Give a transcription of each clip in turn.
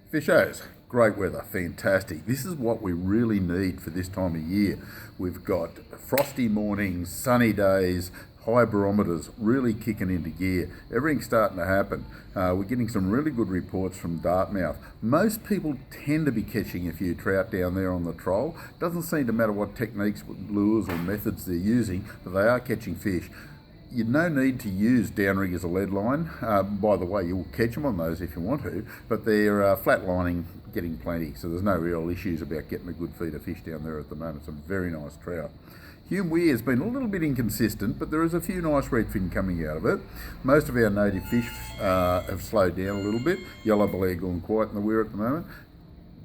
Fishers, great weather, fantastic. This is what we really need for this time of year. We've got frosty mornings, sunny days, high barometers really kicking into gear. Everything's starting to happen. We're getting some really good reports from Dartmouth. Most people tend to be catching a few trout down there on the troll. Doesn't seem to matter what techniques, lures or methods they're using, but they are catching fish. You'd no need to use downrig as a lead line. By the way, you'll catch them on those if you want to, but they're flat lining, getting plenty, so there's no real issues about getting a good feed of fish down there at the moment. Some very nice trout. Hume Weir has been a little bit inconsistent, but there is a few nice redfin coming out of it. Most of our native fish have slowed down a little bit. Yellow belly gone quiet in the Weir at the moment.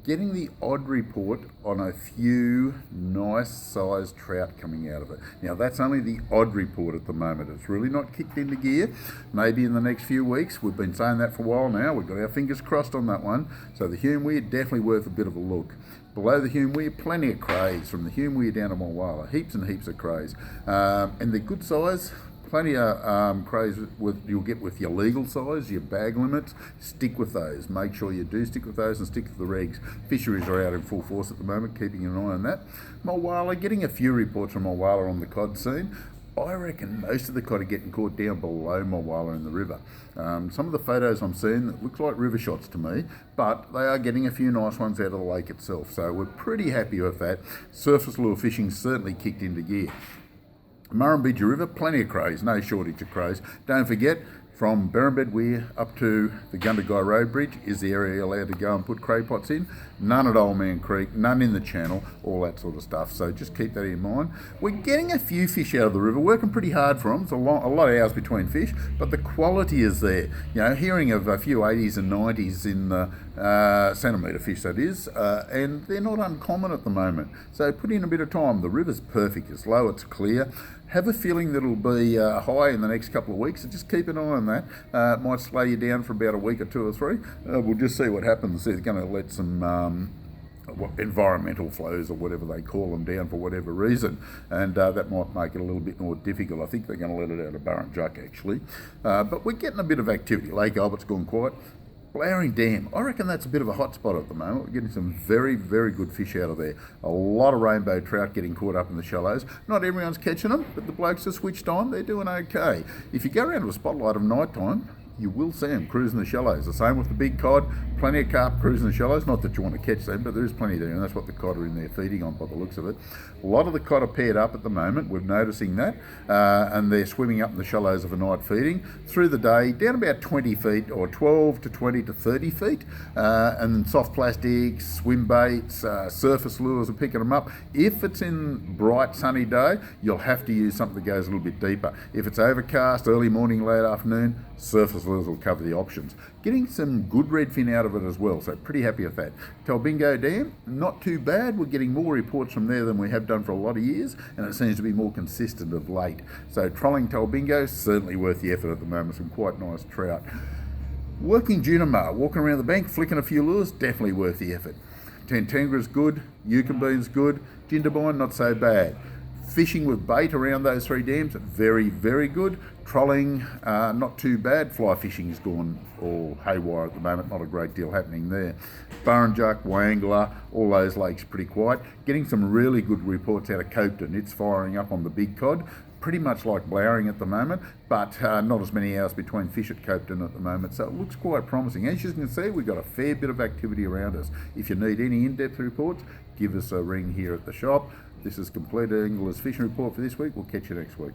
Getting the odd report on a few nice sized trout coming out of it. Now that's only the odd report at the moment. It's really not kicked into gear. Maybe in the next few weeks. We've been saying that for a while now. We've got our fingers crossed on that one. So the Hume Weir, definitely worth a bit of a look. Below the Hume Weir, plenty of crays from the Hume Weir down to Mulwala. Heaps and heaps of crays. And they're good size. Plenty of crays you'll get with your legal size, your bag limits. Stick with those. Make sure you do stick with those and stick to the regs. Fisheries are out in full force at the moment, keeping an eye on that. Mulwala, getting a few reports from Mulwala on the cod scene. I reckon most of the cod are getting caught down below Mulwala in the river. Some of the photos I'm seeing, it looks like river shots to me, but they are getting a few nice ones out of the lake itself. So we're pretty happy with that. Surface lure fishing certainly kicked into gear. Murrumbidgee River, plenty of crays, no shortage of crays. Don't forget, from Berrinbed Weir up to the Gundagai Road Bridge is the area you're allowed to go and put cray pots in. None at Old Man Creek, none in the channel, all that sort of stuff. So just keep that in mind. We're getting a few fish out of the river, working pretty hard for them. It's a lot of hours between fish, but the quality is there. You know, hearing of a few 80s and 90s in the centimetre fish, that is, and they're not uncommon at the moment. So put in a bit of time. The river's perfect. It's low, it's clear. Have a feeling that it'll be high in the next couple of weeks, so just keep an eye on that. It might slow you down for about a week or two or three. We'll just see what happens. They're going to let some environmental flows or whatever they call them down for whatever reason, and that might make it a little bit more difficult. I think they're going to let it out of Burrinjuck actually, but we're getting a bit of activity. Lake Albert's gone quiet. Blowering Dam, I reckon that's a bit of a hot spot at the moment. We're getting some very, very good fish out of there. A lot of rainbow trout getting caught up in the shallows. Not everyone's catching them, but the blokes are switched on. They're doing okay. If you go around to a spotlight of night time, you will see them cruising the shallows. The same with the big cod. Plenty of carp cruising the shallows. Not that you want to catch them, but there is plenty there, and that's what the cod are in there feeding on by the looks of it. A lot of the cod are paired up at the moment. We're noticing that, and they're swimming up in the shallows of a night feeding. Through the day, down about 20 feet, or 12 to 20 to 30 feet, and soft plastics, swim baits, surface lures are picking them up. If it's in bright sunny day, you'll have to use something that goes a little bit deeper. If it's overcast, early morning, late afternoon, surface lures will cover the options. Getting some good redfin out of it as well, so pretty happy with that. Talbingo Dam, not too bad. We're getting more reports from there than we have done for a lot of years, and it seems to be more consistent of late. So trolling Talbingo, certainly worth the effort at the moment. Some quite nice trout. Working Junimar, walking around the bank, flicking a few lures, definitely worth the effort. Tantangra's good, Yukonbean's good, Jindabyne not so bad. Fishing with bait around those three dams, very, very good. Trolling, not too bad. Fly fishing has gone all haywire at the moment, not a great deal happening there. Burrinjuck, Wangla, all those lakes pretty quiet. Getting some really good reports out of Compleat. It's firing up on the big cod. Pretty much like Blowering at the moment, but not as many hours between fish at Compleat at the moment, so it looks quite promising. As you can see, we've got a fair bit of activity around us. If you need any in-depth reports, give us a ring here at the shop. This is Compleat Angler's Fishing Report for this week. We'll catch you next week.